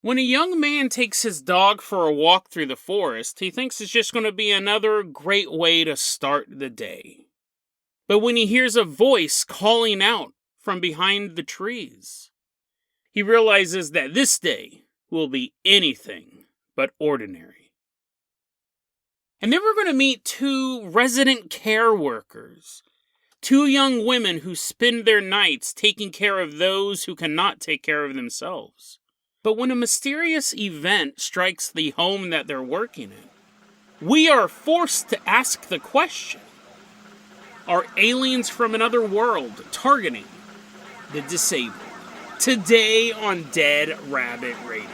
When a young man takes his dog for a walk through the forest, he thinks it's just going to be another great way to start the day. But when he hears a voice calling out from behind the trees, he realizes that this day will be anything but ordinary. And then we're going to meet two resident care workers, two young women who spend their nights taking care of those who cannot take care of themselves. But when a mysterious event strikes the home that they're working in, we are forced to ask the question, are aliens from another world targeting the disabled? Today on Dead Rabbit Radio.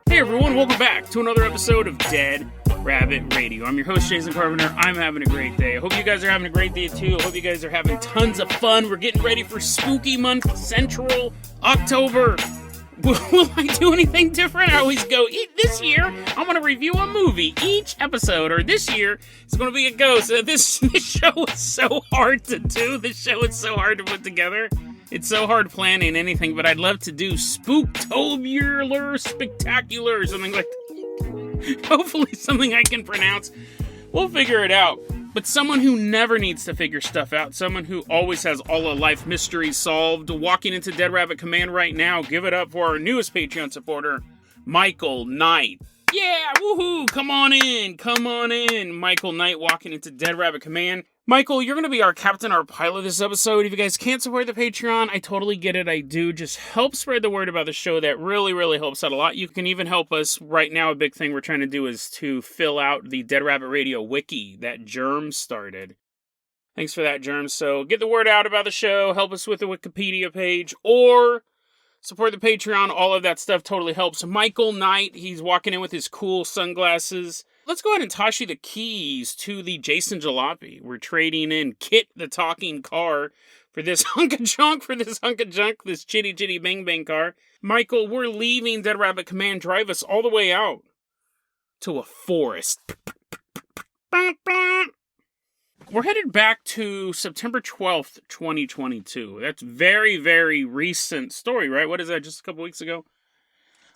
Hey everyone, welcome back to another episode of Dead Rabbit Radio. I'm your host, Jason Carpenter. I'm having a great day. I hope you guys are having a great day too. I hope you guys are having tons of fun. We're getting ready for Spooky Month Central, October. Will I do anything different? I always go, this year, I'm going to review a movie each episode, or this year, it's going to be a ghost. This show is so hard to do. This show is so hard to put together. It's so hard planning anything, but I'd love to do Spooktobular Spectacular, or something like that. Hopefully something I can pronounce. We'll figure it out. But someone who never needs to figure stuff out, someone who always has all of life mysteries solved, walking into Dead Rabbit Command right now, give it up for our newest Patreon supporter, Michael Knight. Yeah, woohoo, come on in. Michael Knight walking into Dead Rabbit Command. Michael, you're going to be our captain, our pilot this episode. If you guys can't support the Patreon, I totally get it. I do. Just help spread the word about the show. That really, really helps out a lot. You can even help us. Right now, a big thing we're trying to do is to fill out the Dead Rabbit Radio Wiki that Germ started. Thanks for that, Germ. So get the word out about the show. Help us with the Wikipedia page. Or support the Patreon. All of that stuff totally helps. Michael Knight, he's walking in with his cool sunglasses. Let's go ahead and toss you the keys to the Jason Jalopy. We're trading in Kit, the talking car, for this hunk of junk, this chitty chitty bang bang car. Michael, we're leaving Dead Rabbit Command. Drive us all the way out to a forest. We're headed back to September 12th, 2022. That's very, very recent story, right? What is that, just a couple weeks ago?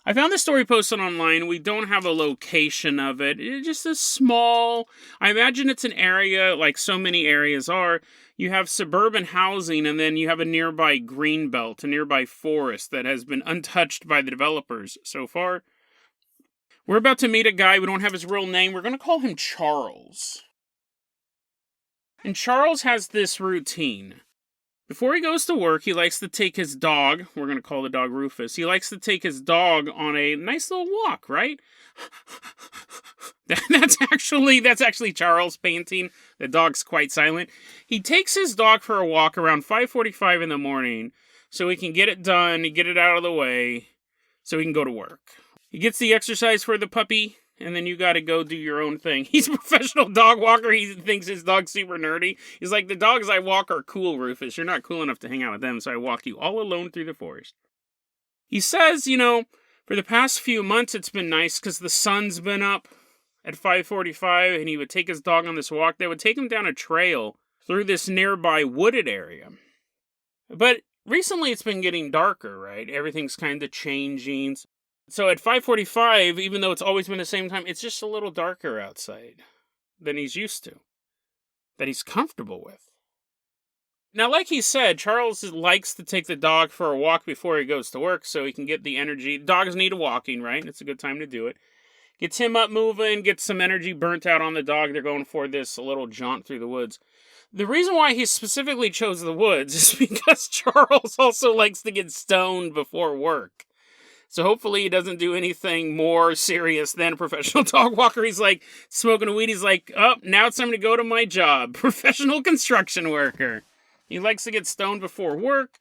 I found this story posted online. We don't have a location of it. It's just a small, I imagine it's an area like so many areas are. You have suburban housing and then you have a nearby green belt, a nearby forest that has been untouched by the developers so far. We're about to meet a guy. We don't have his real name. We're going to call him Charles. And Charles has this routine. Before he goes to work, he likes to take his dog, we're going to call the dog Rufus, he likes to take his dog on a nice little walk, right? That's actually Charles painting. The dog's quite silent. He takes his dog for a walk around 5:45 in the morning so he can get it done, get it out of the way, so he can go to work. He gets the exercise for the puppy, and then you gotta go do your own thing. He's a professional dog walker. He thinks his dog's super nerdy. He's like, the dogs I walk are cool, Rufus. You're not cool enough to hang out with them, so I walk you all alone through the forest. He says, for the past few months it's been nice because the sun's been up at 5:45, and he would take his dog on this walk. They would take him down a trail through this nearby wooded area. But recently it's been getting darker, right? Everything's kind of changing. So at 5:45, even though it's always been the same time, it's just a little darker outside than he's used to, that he's comfortable with. Now, like he said, Charles likes to take the dog for a walk before he goes to work so he can get the energy. Dogs need a walking, right? It's a good time to do it. Gets him up moving, gets some energy burnt out on the dog. They're going for this little jaunt through the woods. The reason why he specifically chose the woods is because Charles also likes to get stoned before work. So hopefully he doesn't do anything more serious than a professional dog walker. He's like smoking a weed. He's like, oh, now it's time to go to my job. Professional construction worker. He likes to get stoned before work.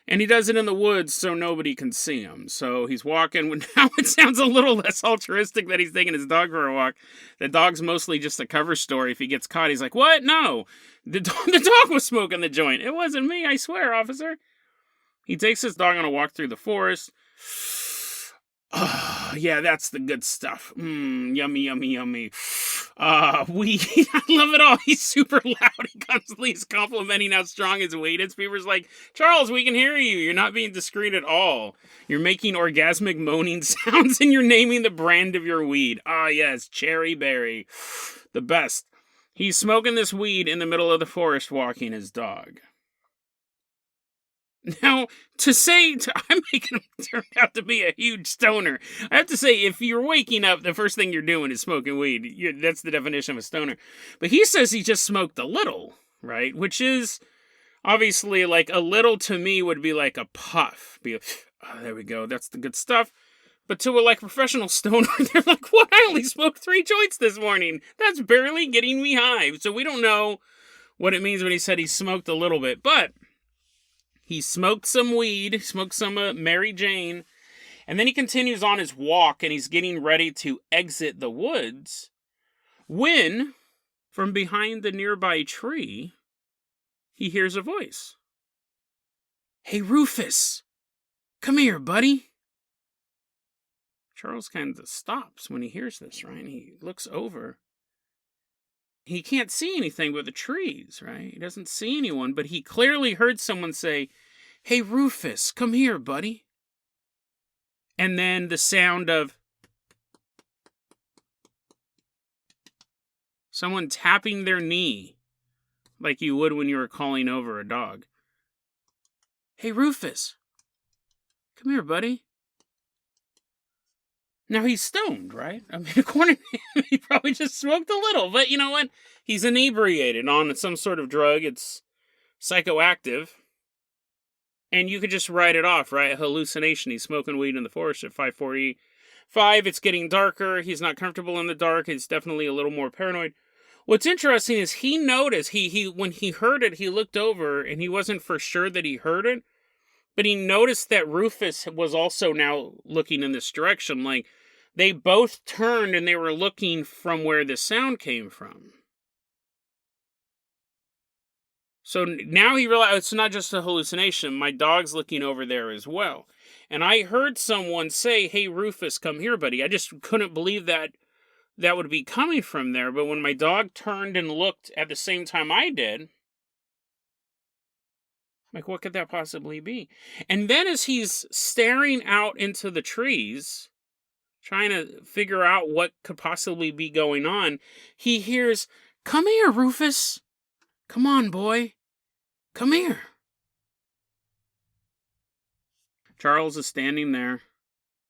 And he does it in the woods so nobody can see him. So he's walking. Now it sounds a little less altruistic that he's taking his dog for a walk. The dog's mostly just a cover story. If he gets caught, he's like, what? No. The dog was smoking the joint. It wasn't me, I swear, officer. He takes his dog on a walk through the forest. Oh, yeah, that's the good stuff. Yummy, yummy, yummy. Weed. I love it all. He's super loud. He constantly is complimenting how strong his weed is. People's like, Charles, we can hear you. You're not being discreet at all. You're making orgasmic moaning sounds and you're naming the brand of your weed. Ah, yes, Cherry Berry. The best. He's smoking this weed in the middle of the forest walking his dog. Now, I'm making him turn out to be a huge stoner. I have to say, if you're waking up, the first thing you're doing is smoking weed. That's the definition of a stoner. But he says he just smoked a little, right? Which is, obviously, like, a little to me would be like a puff. There we go, that's the good stuff. But to a, like, professional stoner, they're like, what? I only smoked 3 joints this morning. That's barely getting me high. So we don't know what it means when he said he smoked a little bit. But he smoked some weed, smoked some Mary Jane, and then he continues on his walk, and he's getting ready to exit the woods, when, from behind the nearby tree, he hears a voice. Hey, Rufus, come here, buddy. Charles kind of stops when he hears this, right? And he looks over. He can't see anything but the trees, right? He doesn't see anyone, but he clearly heard someone say, hey, Rufus, come here, buddy. And then the sound of someone tapping their knee, like you would when you were calling over a dog. Hey, Rufus, come here, buddy. Now, he's stoned, right? I mean, according to him, he probably just smoked a little. But you know what? He's inebriated on some sort of drug. It's psychoactive. And you could just write it off, right? A hallucination. He's smoking weed in the forest at 5:45. It's getting darker. He's not comfortable in the dark. He's definitely a little more paranoid. What's interesting is he noticed, when he heard it, he looked over, and he wasn't for sure that he heard it. But he noticed that Rufus was also now looking in this direction. Like, they both turned and they were looking from where the sound came from. So now he realized it's not just a hallucination. My dog's looking over there as well. And I heard someone say, hey, Rufus, come here, buddy. I just couldn't believe that would be coming from there. But when my dog turned and looked at the same time I did, like, what could that possibly be? And then as he's staring out into the trees, trying to figure out what could possibly be going on, he hears, come here, Rufus. Come on, boy. Come here. Charles is standing there,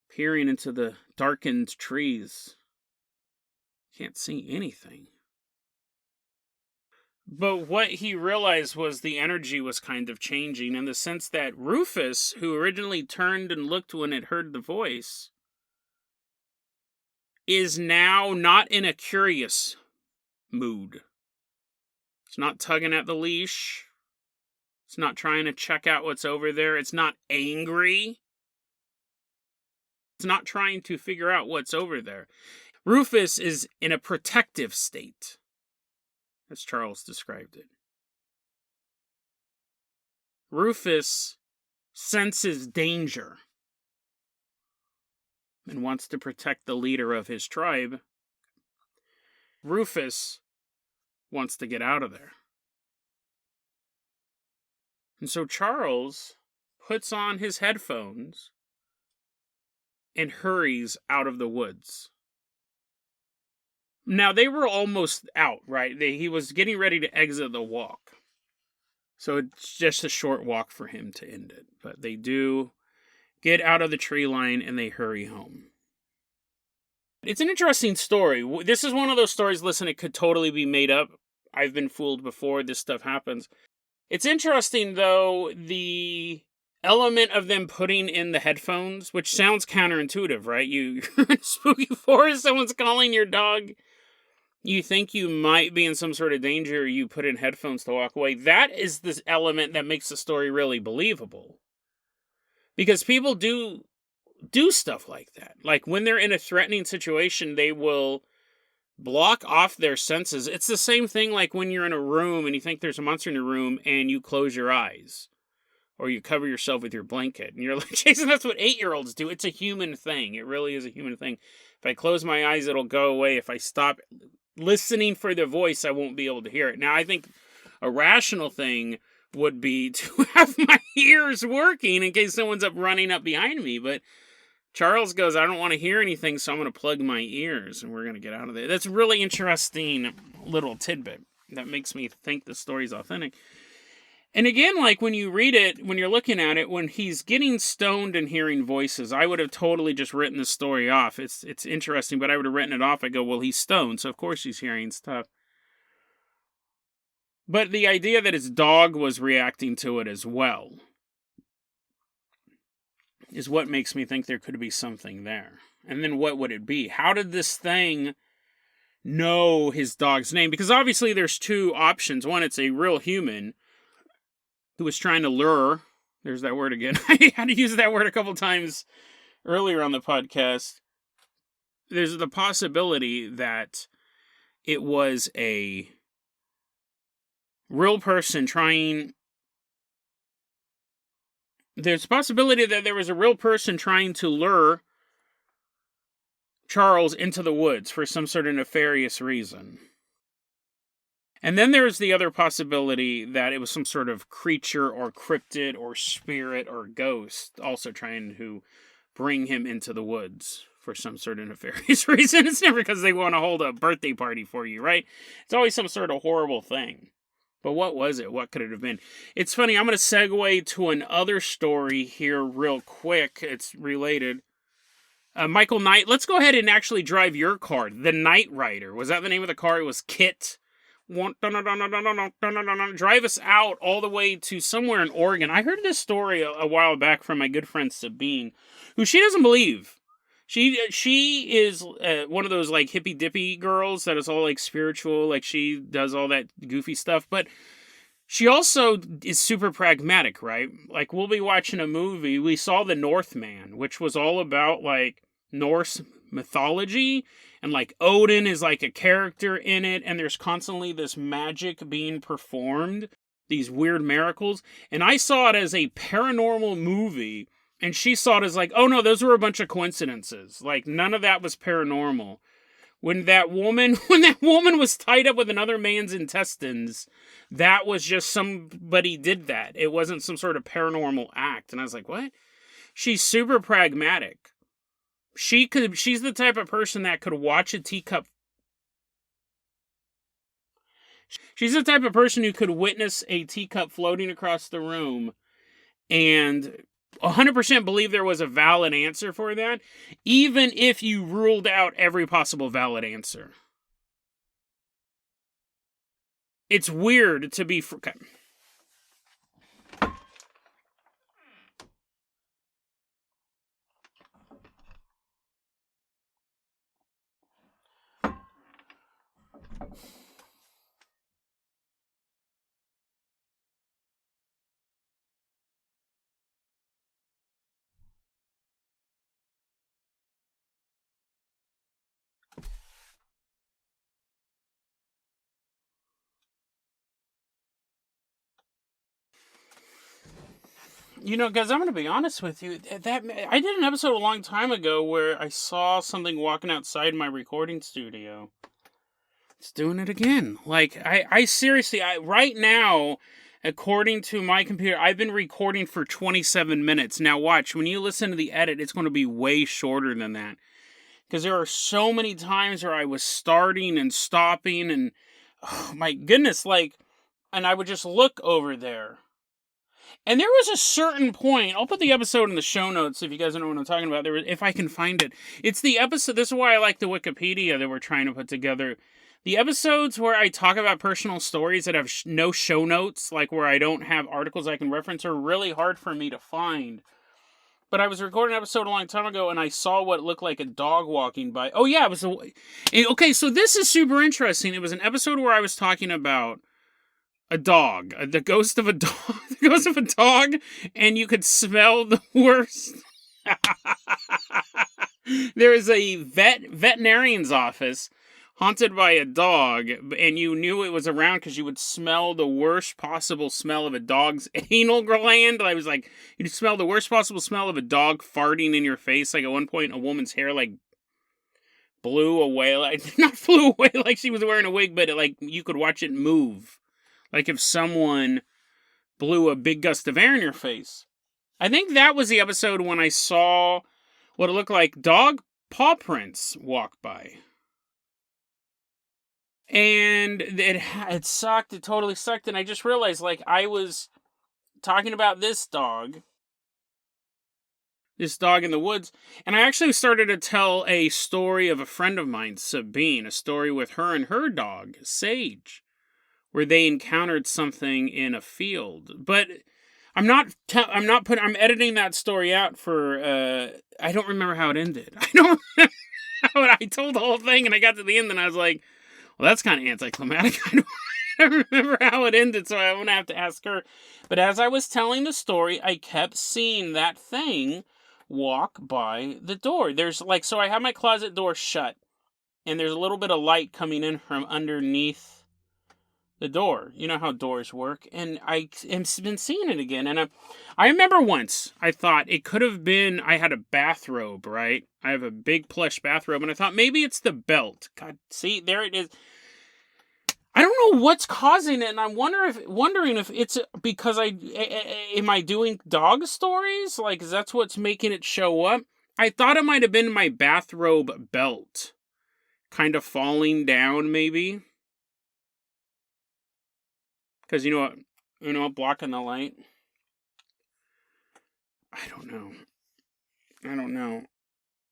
peering into the darkened trees. Can't see anything. But what he realized was the energy was kind of changing, in the sense that Rufus, who originally turned and looked when it heard the voice, is now not in a curious mood. It's not tugging at the leash. It's not trying to check out what's over there. It's not angry. It's not trying to figure out what's over there. Rufus is in a protective state, as Charles described it. Rufus senses danger and wants to protect the leader of his tribe. Rufus wants to get out of there. And so Charles puts on his headphones and hurries out of the woods. Now, they were almost out, right? He was getting ready to exit the walk. So it's just a short walk for him to end it. But they do get out of the tree line and they hurry home. It's an interesting story. This is one of those stories, listen, it could totally be made up. I've been fooled before. This stuff happens. It's interesting, though, the element of them putting in the headphones, which sounds counterintuitive, right? You're in a spooky forest, someone's calling your dog. You think you might be in some sort of danger, you put in headphones to walk away. That is the element that makes the story really believable. Because people do stuff like that. Like, when they're in a threatening situation, they will block off their senses. It's the same thing like when you're in a room and you think there's a monster in your room and you close your eyes. Or you cover yourself with your blanket. And you're like, Jason, that's what 8-year-olds do. It's a human thing. It really is a human thing. If I close my eyes, it'll go away. If I stop listening for the voice, I won't be able to hear it. Now, I think a rational thing would be to have my ears working in case someone's running up behind me. But Charles goes, I don't want to hear anything, so I'm going to plug my ears, and we're going to get out of there. That's a really interesting little tidbit that makes me think the story's authentic. And again, like when you read it, when you're looking at it, when he's getting stoned and hearing voices, I would have totally just written the story off. It's interesting, but I would have written it off. I go, well, he's stoned, so of course he's hearing stuff. But the idea that his dog was reacting to it as well is what makes me think there could be something there. And then what would it be? How did this thing know his dog's name? Because obviously there's two options. One, it's a real human who was trying to lure. There's that word again. I had to use that word a couple times earlier on the podcast. There's the possibility that it was a real person trying... There's a possibility that there was a real person trying to lure Charles into the woods for some sort of nefarious reason. And then there's the other possibility that it was some sort of creature or cryptid or spirit or ghost also trying to bring him into the woods for some sort of nefarious reason. It's never because they want to hold a birthday party for you, right? It's always some sort of horrible thing. But what was it? What could it have been? It's funny, I'm going to segue to another story here real quick. It's related. Michael Knight, let's go ahead and actually drive your car. The Knight Rider. Was that the name of the car? It was Kit. Drive us out all the way to somewhere in Oregon. I heard this story a while back from my good friend Sabine, who she doesn't believe. She is one of those like hippy dippy girls that is all like spiritual, like she does all that goofy stuff, but she also is super pragmatic, right? Like we'll be watching a movie. We saw The Northman, which was all about like Norse mythology, and like Odin is like a character in it, and there's constantly this magic being performed, these weird miracles, and I saw it as a paranormal movie. And she saw it as like, oh no, those were a bunch of coincidences. Like, none of that was paranormal. When that woman was tied up with another man's intestines, that was just somebody did that. It wasn't some sort of paranormal act. And I was like, what? She's super pragmatic. She's the type of person that could watch a teacup. She's the type of person who could witness a teacup floating across the room and 100% believe there was a valid answer for that, even if you ruled out every possible valid answer. It's weird to be... Okay. You know, guys, I'm going to be honest with you. I did an episode a long time ago where I saw something walking outside my recording studio. It's doing it again. Like, I seriously, right now, according to my computer, I've been recording for 27 minutes. Now, watch, when you listen to the edit, it's going to be way shorter than that. Because there are so many times where I was starting and stopping and, oh my goodness, like, and I would just look over there. And there was a certain point, I'll put the episode in the show notes if you guys know what I'm talking about, if I can find it. It's the episode, this is why I like the Wikipedia that we're trying to put together. The episodes where I talk about personal stories that have no show notes, like where I don't have articles I can reference, are really hard for me to find. But I was recording an episode a long time ago, and I saw what looked like a dog walking by. Oh yeah, it was okay, so this is super interesting. It was an episode where I was talking about a dog, the ghost of a dog, and you could smell the worst. There is a veterinarian's office haunted by a dog, and you knew it was around because you would smell the worst possible smell of a dog's anal gland. I was like, you'd smell the worst possible smell of a dog farting in your face. Like at one point, a woman's hair like blew away, like, not flew away like she was wearing a wig, but like you could watch it move. Like if someone blew a big gust of air in your face. I think that was the episode when I saw what it looked like dog paw prints walk by. And it sucked. It totally sucked. And I just realized, like, I was talking about this dog in the woods. And I actually started to tell a story of a friend of mine, Sabine, a story with her and her dog, Sage, where they encountered something in a field. But I'm editing that story out for, I don't remember how it ended. I told the whole thing and I got to the end and I was like, well, that's kind of anticlimactic. I don't remember how it ended, so I'm going to have to ask her. But as I was telling the story, I kept seeing that thing walk by the door. So I have my closet door shut, and there's a little bit of light coming in from underneath the door. You know how doors work. And I've been seeing it again. And I remember once, I thought it could have been, I had a bathrobe, right? I have a big plush bathrobe, and I thought maybe it's the belt. God, see, there it is. I don't know what's causing it, and I'm wondering if it's because am I doing dog stories? Like, that's what's making it show up? I thought it might have been my bathrobe belt kind of falling down, maybe. Because you know what, blocking the light. I don't know.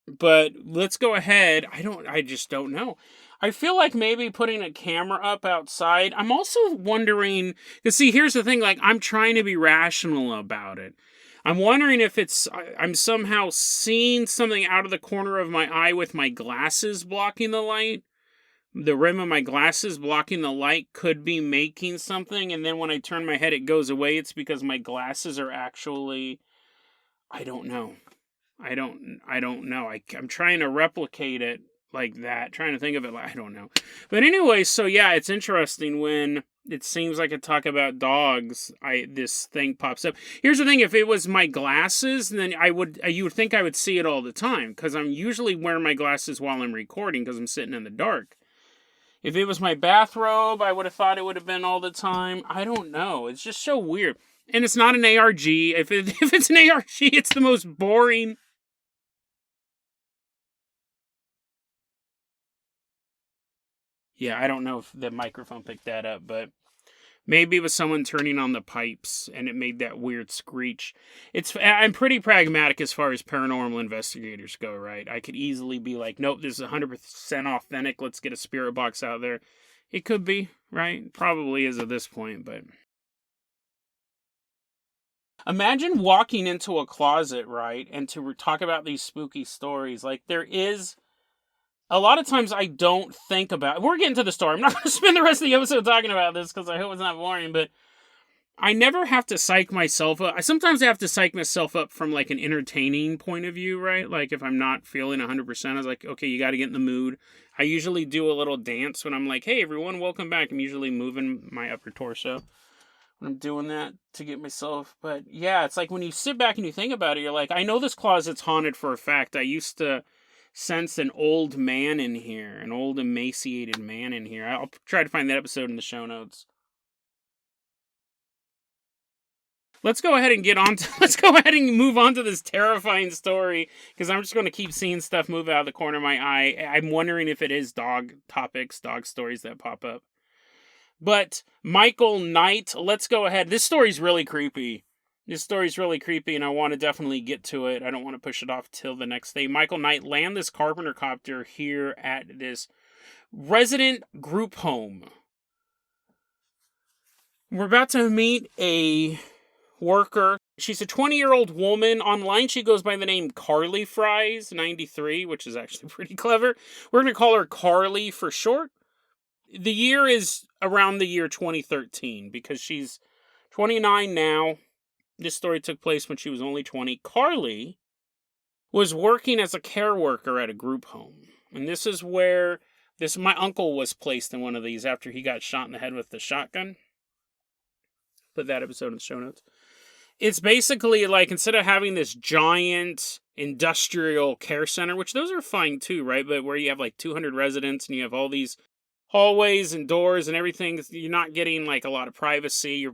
But let's go ahead. I just don't know. I feel like maybe putting a camera up outside. I'm also wondering, because see, here's the thing, like, I'm trying to be rational about it. I'm wondering if I'm somehow seeing something out of the corner of my eye with my glasses blocking the light. The rim of my glasses blocking the light could be making something, and then when I turn my head, it goes away. It's because my glasses are actually, I don't know. I don't know. I'm trying to replicate it like that. Trying to think of it like, I don't know. But anyway, so yeah, it's interesting when it seems like I talk about dogs, this thing pops up. Here's the thing, if it was my glasses, then you would think I would see it all the time, because I'm usually wearing my glasses while I'm recording, because I'm sitting in the dark. If it was my bathrobe, I would have thought it would have been all the time. I don't know. It's just so weird. And it's not an ARG. If it's an ARG, it's the most boring. Yeah, I don't know if the microphone picked that up, but maybe it was someone turning on the pipes and it made that weird screech. I'm pretty pragmatic as far as paranormal investigators go, right? I could easily be like, nope, this is 100% authentic. Let's get a spirit box out there. It could be, right? Probably is at this point, but imagine walking into a closet, right? And to talk about these spooky stories. Like, there is a lot of times I don't think about... We're getting to the story. I'm not going to spend the rest of the episode talking about this because I hope it's not boring, but I never have to psych myself up. Sometimes I have to psych myself up from, like, an entertaining point of view, right? Like, if I'm not feeling 100%, I was like, okay, you got to get in the mood. I usually do a little dance when I'm like, hey, everyone, welcome back. I'm usually moving my upper torso when I'm doing that to get myself... But, yeah, it's like when you sit back and you think about it, you're like, I know this closet's haunted for a fact. I used to sense an old man in here, an old emaciated man in here. I'll try to find that episode in the show notes. Let's go ahead and move on to this terrifying story, because I'm just going to keep seeing stuff move out of the corner of my eye. I'm wondering if it is dog topics, dog stories that pop up. But Michael Knight, let's go ahead. This story's really creepy. And I want to definitely get to it. I don't want to push it off till the next day. Michael Knight landed this carpenter copter here at this resident group home. We're about to meet a worker. She's a 20-year-old woman. Online, she goes by the name Carly Fries 93, which is actually pretty clever. We're going to call her Carly for short. The year is around the year 2013, because she's 29 now. This story took place when she was only 20. Carly was working as a care worker at a group home. And this is where my uncle was placed in one of these after he got shot in the head with the shotgun. Put that episode in the show notes. It's basically like, instead of having this giant industrial care center, which those are fine too, right? But where you have like 200 residents and you have all these hallways and doors and everything, you're not getting like a lot of privacy.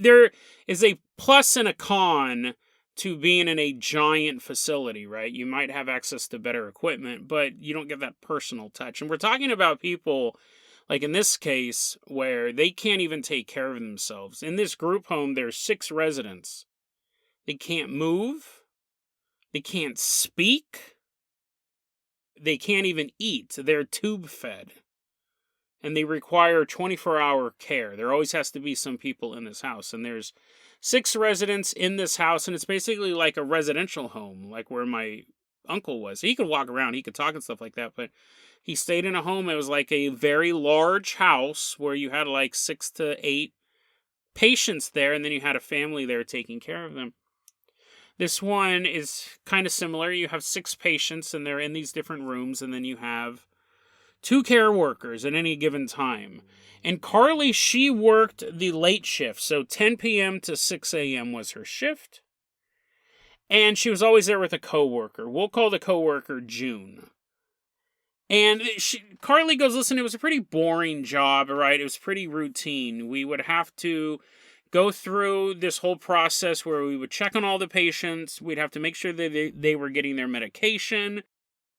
There is a plus and a con to being in a giant facility, right? You might have access to better equipment, but you don't get that personal touch. And we're talking about people, like in this case, where they can't even take care of themselves. In this group home, there's 6 residents. They can't move. They can't speak. They can't even eat. They're tube fed. And they require 24-hour care. There always has to be some people in this house. And there's 6 residents in this house, and it's basically like a residential home, like where my uncle was. He could walk around, he could talk and stuff like that, but he stayed in a home. It was like a very large house where you had like 6 to 8 patients there, and then you had a family there taking care of them. This one is kind of similar. You have 6 patients, and they're in these different rooms, and then you have 2 care workers at any given time. And Carly, she worked the late shift, so 10 p.m. to 6 a.m. was her shift. And she was always there with a coworker. We'll call the coworker June. And Carly goes, listen, it was a pretty boring job, right? It was pretty routine. We would have to go through this whole process where we would check on all the patients. We'd have to make sure that they were getting their medication.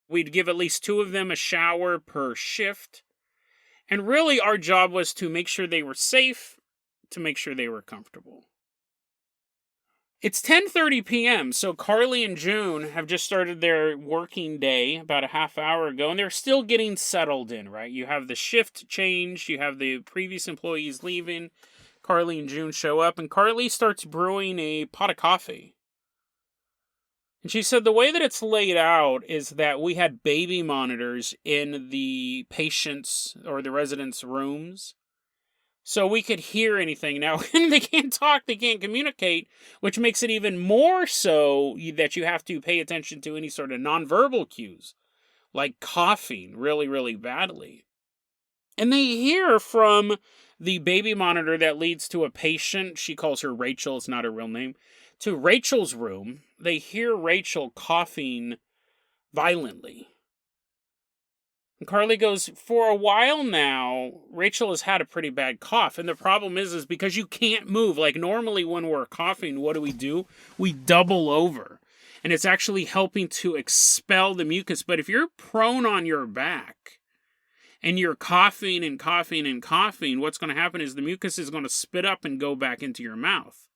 We'd give at least 2 of them a shower per shift. And really, our job was to make sure they were safe, to make sure they were comfortable. It's 10:30 p.m., so Carly and June have just started their working day about a half hour ago, and they're still getting settled in, right? You have the shift change, you have the previous employees leaving, Carly and June show up, and Carly starts brewing a pot of coffee. And she said the way that it's laid out is that we had baby monitors in the patients' or the residents' rooms. So we could hear anything. Now, they can't talk, they can't communicate, which makes it even more so that you have to pay attention to any sort of nonverbal cues, like coughing really, really badly. And they hear from the baby monitor that leads to a patient, she calls her Rachel, it's not her real name, to Rachel's room. They hear Rachel coughing violently. And Carly goes, for a while now, Rachel has had a pretty bad cough. And the problem is because you can't move. Like normally when we're coughing, what do? We double over. And it's actually helping to expel the mucus. But if you're prone on your back and you're coughing and coughing and coughing, what's going to happen is the mucus is going to spit up and go back into your mouth.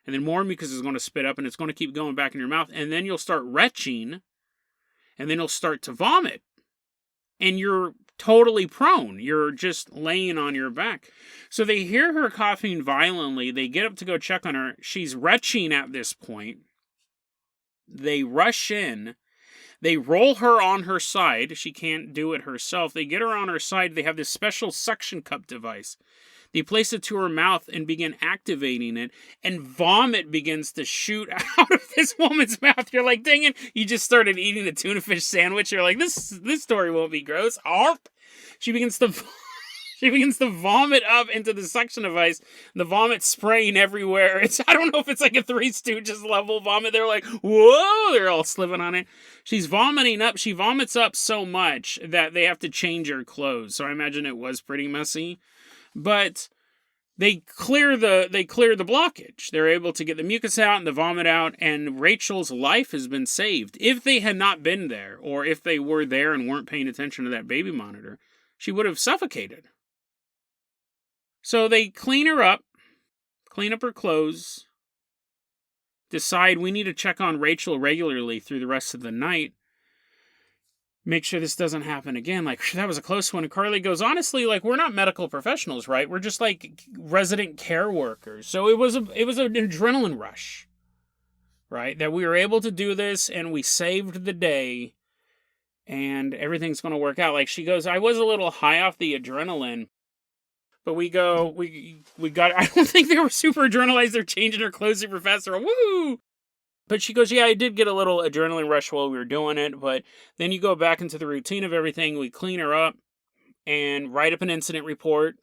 And then more mucus is going to spit up and it's going to keep going back in your mouth. And then you'll start retching. And then you'll start to vomit. And you're totally prone. You're just laying on your back. So they hear her coughing violently. They get up to go check on her. She's retching at this point. They rush in. They roll her on her side. She can't do it herself. They get her on her side. They have this special suction cup device. They place it to her mouth and begin activating it, and vomit begins to shoot out of this woman's mouth. You're like, dang it, you just started eating a tuna fish sandwich. You're like, this story won't be gross. Arp! She begins to vomit up into the suction device. The vomit spraying everywhere. I don't know if it's like a Three Stooges level vomit. They're like, whoa! They're all slipping on it. She's vomiting up. She vomits up so much that they have to change her clothes. So I imagine it was pretty messy. But they clear the blockage. They're able to get the mucus out and the vomit out, and Rachel's life has been saved. If they had not been there, or if they were there and weren't paying attention to that baby monitor, she would have suffocated. So they clean her up, clean up her clothes, decide we need to check on Rachel regularly through the rest of the night. Make sure this doesn't happen again. Like, that was a close one. And Carly goes, honestly, like, we're not medical professionals, right? We're just like resident care workers. So it was an adrenaline rush, right? That we were able to do this and we saved the day and everything's going to work out. Like she goes, I was a little high off the adrenaline, but we got, I don't think they were super adrenalized. They're changing their clothes super fast. They're woo! But she goes, yeah, I did get a little adrenaline rush while we were doing it, but then you go back into the routine of everything. We clean her up and write up an incident report.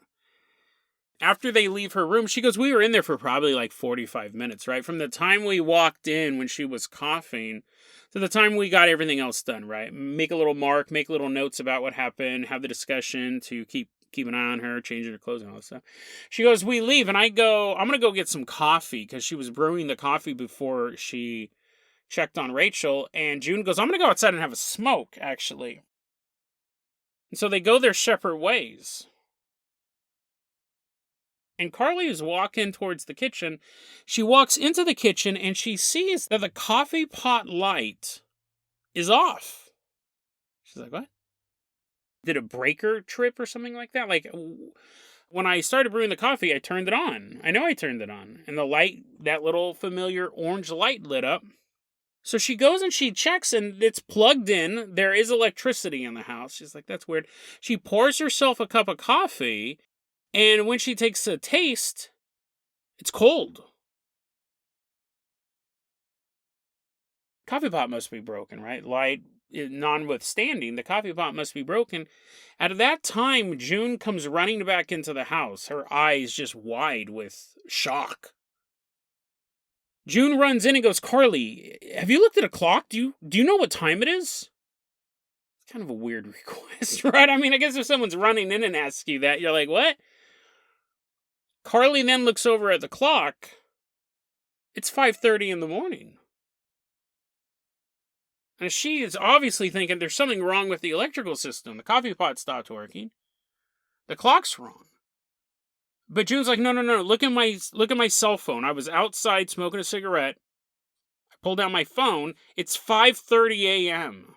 after they leave her room, she goes, we were in there for probably like 45 minutes, right? From the time we walked in when she was coughing to the time we got everything else done, right? Make a little mark, make little notes about what happened, have the discussion to keep an eye on her, changing her clothes and all that stuff. She goes, we leave, and I go, I'm going to go get some coffee, because she was brewing the coffee before she checked on Rachel, and June goes, I'm going to go outside and have a smoke, actually. And so they go their separate ways. And Carly is walking towards the kitchen. She walks into the kitchen, and she sees that the coffee pot light is off. She's like, what? Did a breaker trip or something like that? Like, when I started brewing the coffee, I turned it on. I know I turned it on. And the light, that little familiar orange light lit up. So she goes and she checks, and it's plugged in. There is electricity in the house. She's like, that's weird. She pours herself a cup of coffee, and when she takes a taste, it's cold. Coffee pot must be broken, right? Light notwithstanding, the coffee pot must be broken. At that time, June comes running back into the house, her eyes just wide with shock. June runs in and goes, Carly, have you looked at a clock? Do you know what time it is? It's kind of a weird request, right? I mean, I guess if someone's running in and asks you that, you're like, what? Carly then looks over at the clock. It's 5:30 in the morning. And she is obviously thinking there's something wrong with the electrical system. The coffee pot stopped working. The clock's wrong. But June's like, no. Look at my cell phone. I was outside smoking a cigarette. I pulled out my phone. It's 5:30 a.m.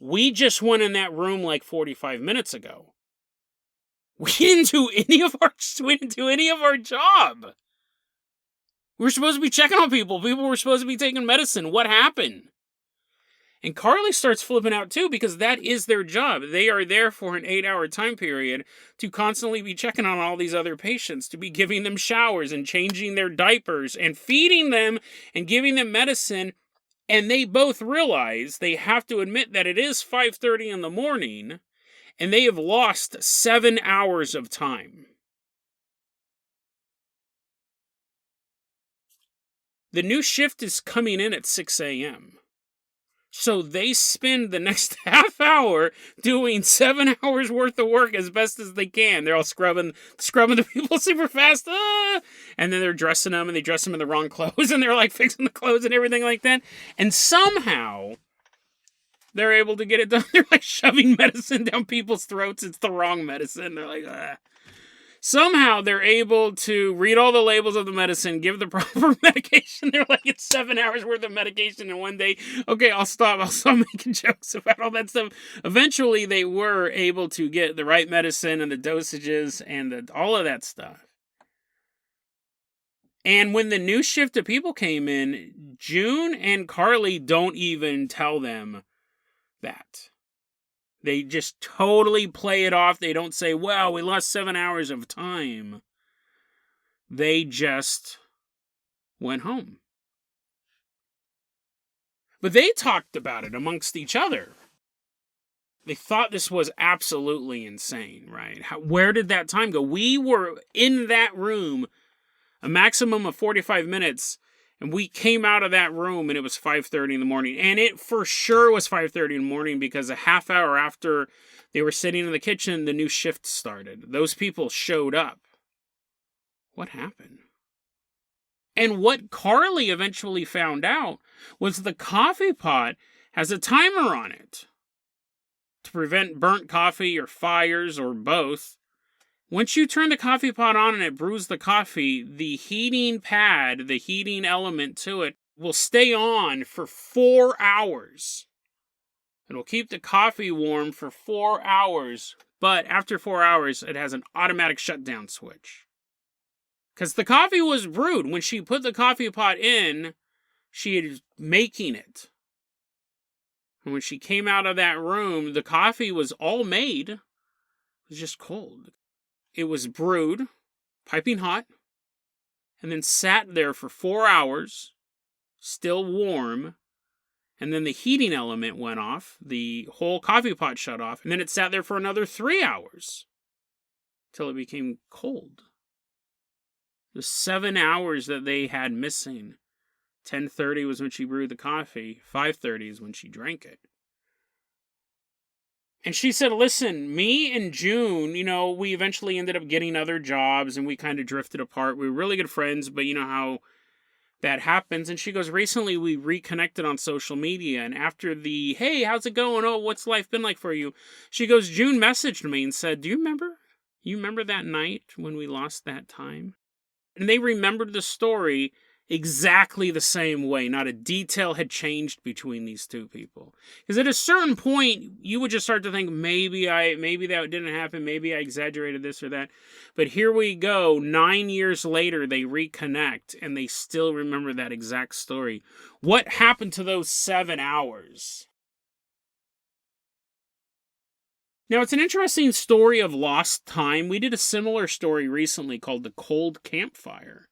We just went in that room like 45 minutes ago. We didn't do any of our job. We were supposed to be checking on people. People were supposed to be taking medicine. What happened? And Carly starts flipping out too, because that is their job. They are there for an 8-hour time period to constantly be checking on all these other patients, to be giving them showers and changing their diapers and feeding them and giving them medicine. And they both realize they have to admit that it is 5:30 in the morning and they have lost 7 hours of time. The new shift is coming in at 6 a.m. So they spend the next half hour doing 7 hours worth of work as best as they can. They're all scrubbing the people super fast. And then they're dressing them, and they dress them in the wrong clothes, and they're like fixing the clothes and everything like that. And somehow they're able to get it done. They're like shoving medicine down people's throats. It's the wrong medicine. They're like, Somehow they're able to read all the labels of the medicine, give the proper medication. They're like, it's 7 hours worth of medication in one day. Okay, I'll stop making jokes about all that stuff. Eventually, they were able to get the right medicine and the dosages and all of that stuff. And when the new shift of people came in, June and Carly don't even tell them that. They just totally play it off. They don't say, well, we lost 7 hours of time. They just went home. But they talked about it amongst each other. They thought this was absolutely insane, right? Where did that time go? We were in that room a maximum of 45 minutes, and we came out of that room and it was 5:30 in the morning. And it for sure was 5:30 in the morning, because a half hour after they were sitting in the kitchen, the new shift started. Those people showed up. What happened? And what Carly eventually found out was the coffee pot has a timer on it to prevent burnt coffee or fires or both. Once you turn the coffee pot on and it brews the coffee, the heating pad, the heating element to it, will stay on for 4 hours. It'll keep the coffee warm for 4 hours, but after 4 hours, it has an automatic shutdown switch. Because the coffee was brewed. When she put the coffee pot in, she is making it. And when she came out of that room, the coffee was all made. It was just cold. It was brewed, piping hot, and then sat there for 4 hours, still warm, and then the heating element went off, the whole coffee pot shut off, and then it sat there for another 3 hours, till it became cold. The 7 hours that they had missing. 10:30 was when she brewed the coffee. 5:30 is when she drank it. And she said, listen, me and June, we eventually ended up getting other jobs and we kind of drifted apart. We were really good friends, but you know how that happens. And she goes, recently we reconnected on social media. And after the, hey, how's it going? Oh, what's life been like for you? She goes, June messaged me and said, do you remember? You remember that night when we lost that time? And they remembered the story exactly the same way. Not a detail had changed between these two people. Because at a certain point, you would just start to think, maybe that didn't happen, maybe I exaggerated this or that. But here we go, 9 years later, they reconnect, and they still remember that exact story. What happened to those 7 hours? Now, it's an interesting story of lost time. We did a similar story recently called The Cold Campfire,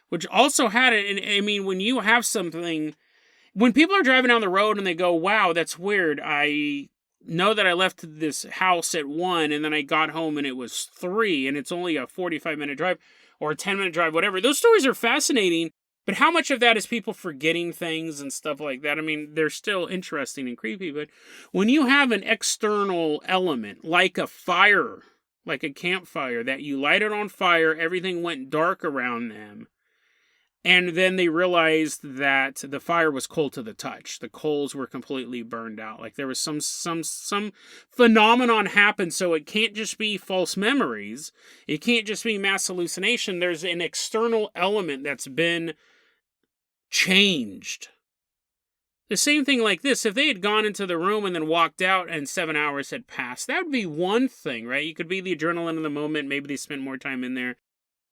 which also had it. And I mean, when you have something, when people are driving down the road and they go, wow, that's weird. I know that I left this house at 1 and then I got home and it was 3 and it's only a 45-minute drive or a 10-minute drive, whatever. Those stories are fascinating, but how much of that is people forgetting things and stuff like that? I mean, they're still interesting and creepy, but when you have an external element like a fire, like a campfire, that you light it on fire, everything went dark around them, and then they realized that the fire was cold to the touch. The coals were completely burned out. Like there was some phenomenon happened. So it can't just be false memories. It can't just be mass hallucination. There's an external element that's been changed. The same thing like this. If they had gone into the room and then walked out and 7 hours had passed, that would be one thing, right? You could be the adrenaline of the moment. Maybe they spent more time in there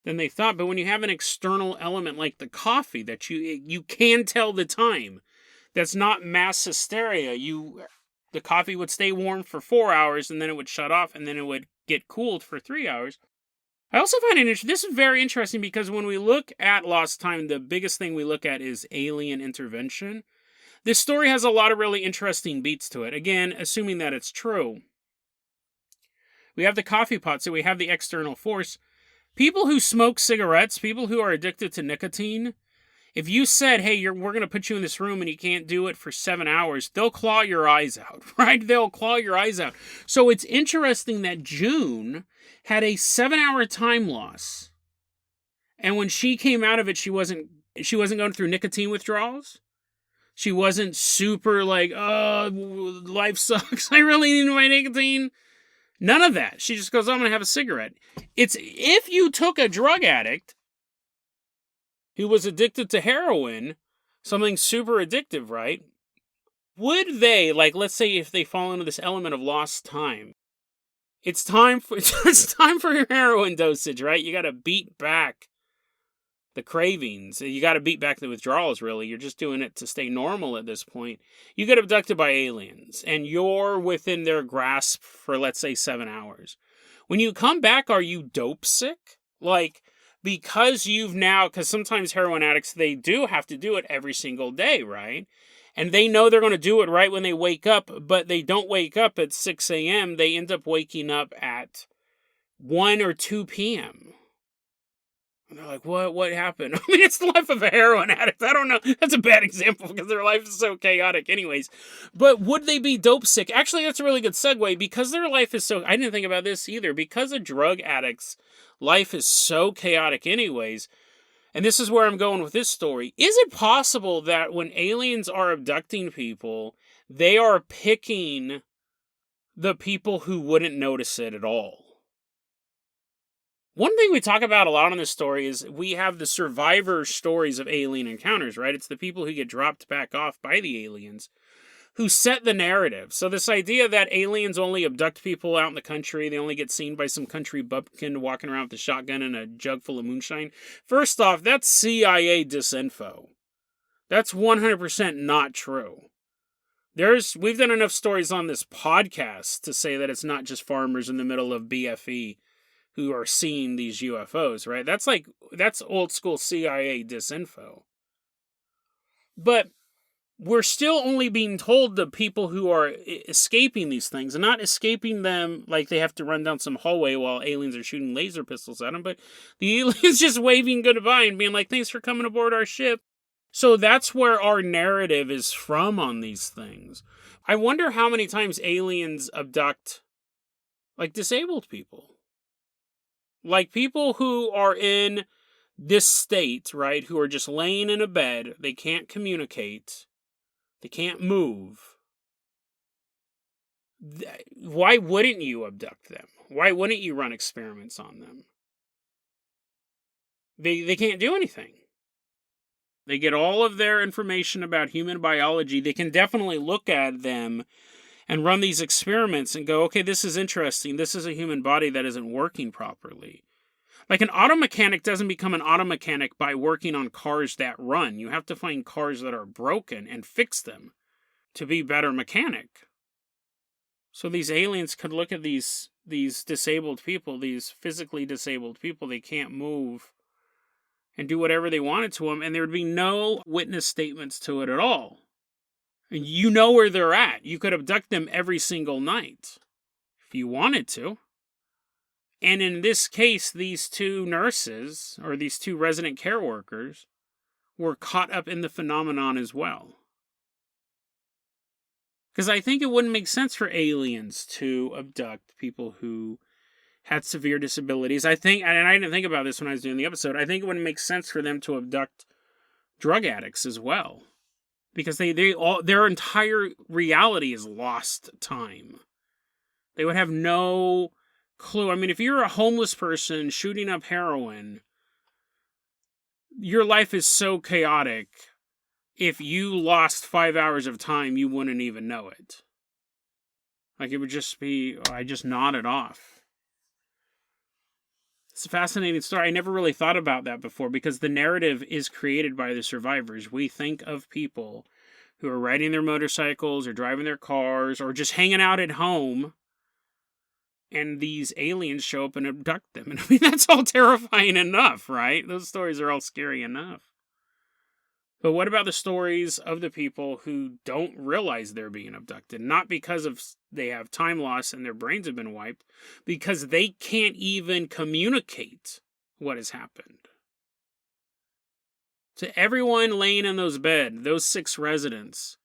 than they thought. But when you have an external element like the coffee that you can tell the time, that's not mass hysteria. The coffee would stay warm for 4 hours and then it would shut off and then it would get cooled for 3 hours. I also find it interesting. This is very interesting because when we look at lost time, the biggest thing we look at is alien intervention. This story has a lot of really interesting beats to it. Again, assuming that it's true. We have the coffee pot, so we have the external force. People who smoke cigarettes, people who are addicted to nicotine, if you said, hey, we're going to put you in this room and you can't do it for 7 hours, they'll claw your eyes out, right? They'll claw your eyes out. So it's interesting that June had a 7-hour time loss. And when she came out of it, she wasn't going through nicotine withdrawals. She wasn't super like, oh, life sucks. I really need my nicotine. None of that. She just goes, I'm going to have a cigarette. It's if you took a drug addict who was addicted to heroin, something super addictive, right? Would they, like, let's say if they fall into this element of lost time, it's time for your heroin dosage, right? You got to beat back the cravings. You got to beat back the withdrawals, really. You're just doing it to stay normal at this point. You get abducted by aliens, and you're within their grasp for, let's say, 7 hours. When you come back, are you dope sick? Like, because sometimes heroin addicts, they do have to do it every single day, right? And they know they're going to do it right when they wake up, but they don't wake up at 6 a.m. They end up waking up at 1 or 2 p.m. And they're like, what happened? I mean, it's the life of a heroin addict. I don't know. That's a bad example because their life is so chaotic anyways. But would they be dope sick? Actually, that's a really good segue because their life is so... I didn't think about this either. Because a drug addict's life is so chaotic anyways, and this is where I'm going with this story. Is it possible that when aliens are abducting people, they are picking the people who wouldn't notice it at all? One thing we talk about a lot on this story is we have the survivor stories of alien encounters, right? It's the people who get dropped back off by the aliens who set the narrative. So this idea that aliens only abduct people out in the country, they only get seen by some country bumpkin walking around with a shotgun and a jug full of moonshine. First off, that's CIA disinfo. That's 100% not true. We've done enough stories on this podcast to say that it's not just farmers in the middle of BFE who are seeing these UFOs, right? That's old school CIA disinfo. But we're still only being told the people who are escaping these things, and not escaping them like they have to run down some hallway while aliens are shooting laser pistols at them, but the aliens just waving goodbye and being like, thanks for coming aboard our ship. So that's where our narrative is from on these things. I wonder how many times aliens abduct, like, disabled people. Like, people who are in this state, right, who are just laying in a bed, they can't communicate, they can't move. Why wouldn't you abduct them? Why wouldn't you run experiments on them? They can't do anything. They get all of their information about human biology. They can definitely look at them and run these experiments and go, okay, this is interesting. This is a human body that isn't working properly. Like, an auto mechanic doesn't become an auto mechanic by working on cars that run. You have to find cars that are broken and fix them to be better mechanic. So these aliens could look at these disabled people, these physically disabled people, they can't move, and do whatever they wanted to them, and there would be no witness statements to it at all. And you know where they're at. You could abduct them every single night if you wanted to. And in this case, these two nurses, or these two resident care workers, were caught up in the phenomenon as well. Because I think it wouldn't make sense for aliens to abduct people who had severe disabilities. I think, and I didn't think about this when I was doing the episode, I think it wouldn't make sense for them to abduct drug addicts as well. Because their entire reality is lost time. They would have no clue. I mean, if you're a homeless person shooting up heroin, your life is so chaotic. If you lost 5 hours of time, you wouldn't even know it. Like, it would just be, I just nodded off. It's a fascinating story. I never really thought about that before, because the narrative is created by the survivors. We think of people who are riding their motorcycles or driving their cars or just hanging out at home, and these aliens show up and abduct them. And I mean, that's all terrifying enough, right? Those stories are all scary enough. But what about the stories of the people who don't realize they're being abducted? Not because they have time loss and their brains have been wiped, because they can't even communicate what has happened. To everyone laying in those beds, those 6 residents,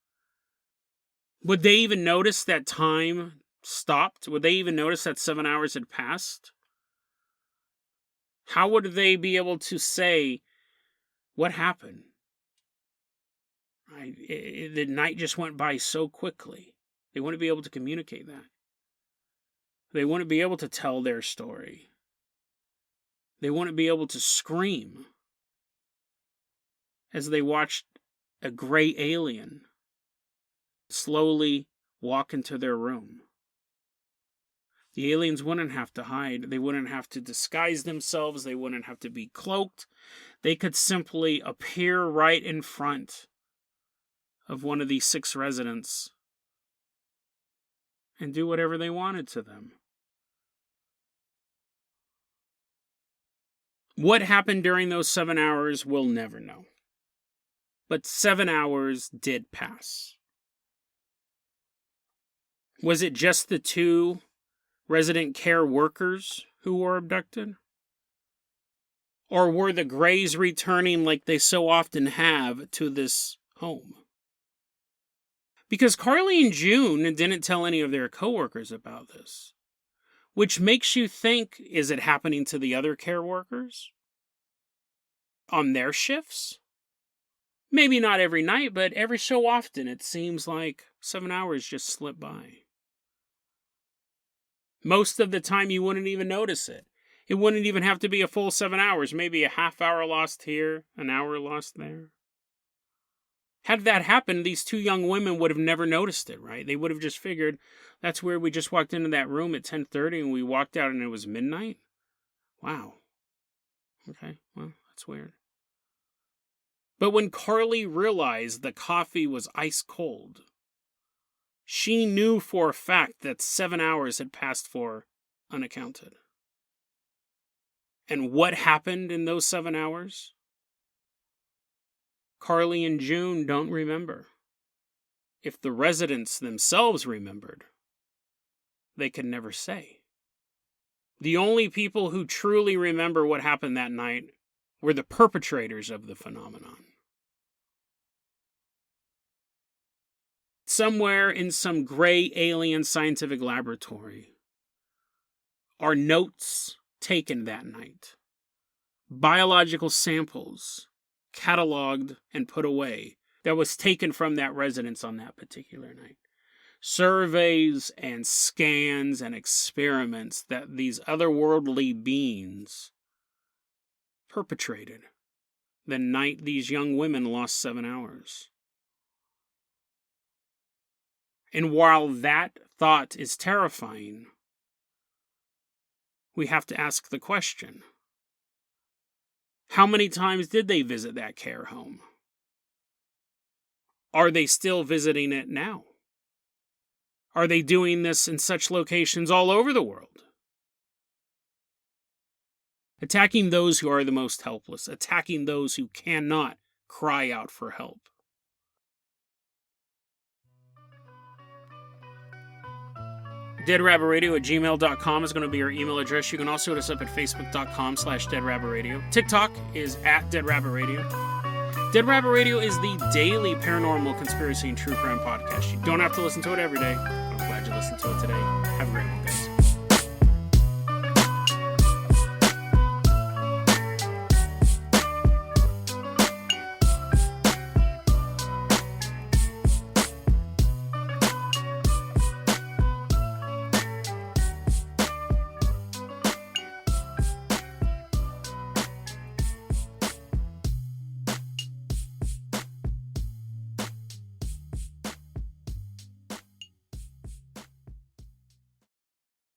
would they even notice that time stopped? Would they even notice that 7 hours had passed? How would they be able to say what happened? The night just went by so quickly. They wouldn't be able to communicate that. They wouldn't be able to tell their story. They wouldn't be able to scream as they watched a gray alien slowly walk into their room. The aliens wouldn't have to hide. They wouldn't have to disguise themselves. They wouldn't have to be cloaked. They could simply appear right in front of one of these 6 residents and do whatever they wanted to them. What happened during those 7 hours, we'll never know. But 7 hours did pass. Was it just the 2 resident care workers who were abducted? Or were the Greys returning like they so often have to this home? Because Carly and June didn't tell any of their coworkers about this. Which makes you think, is it happening to the other care workers? On their shifts? Maybe not every night, but every so often it seems like 7 hours just slip by. Most of the time you wouldn't even notice it. It wouldn't even have to be a full 7 hours. Maybe a half hour lost here, an hour lost there. Had that happened, these 2 young women would have never noticed it, right? They would have just figured, that's where we just walked into that room at 10:30 and we walked out and it was midnight? Wow. Okay, well, that's weird. But when Carly realized the coffee was ice cold, she knew for a fact that 7 hours had passed for unaccounted. And what happened in those 7 hours? Carly and June don't remember. if the residents themselves remembered, they could never say. The only people who truly remember what happened that night were the perpetrators of the phenomenon. Somewhere in some gray alien scientific laboratory are notes taken that night, biological samples cataloged and put away that was taken from that residence on that particular night. Surveys and scans and experiments that these otherworldly beings perpetrated the night these young women lost 7 hours. And while that thought is terrifying, we have to ask the question, how many times did they visit that care home? Are they still visiting it now? Are they doing this in such locations all over the world? Attacking those who are the most helpless, attacking those who cannot cry out for help. DeadRabbitRadio@gmail.com is going to be our email address. You can also hit us up at Facebook.com/DeadRabbitRadio. TikTok is @DeadRabbitRadio. Dead Rabbit Radio is the daily paranormal conspiracy and true crime podcast. You don't have to listen to it every day, but I'm glad you listened to it today. Have a great one.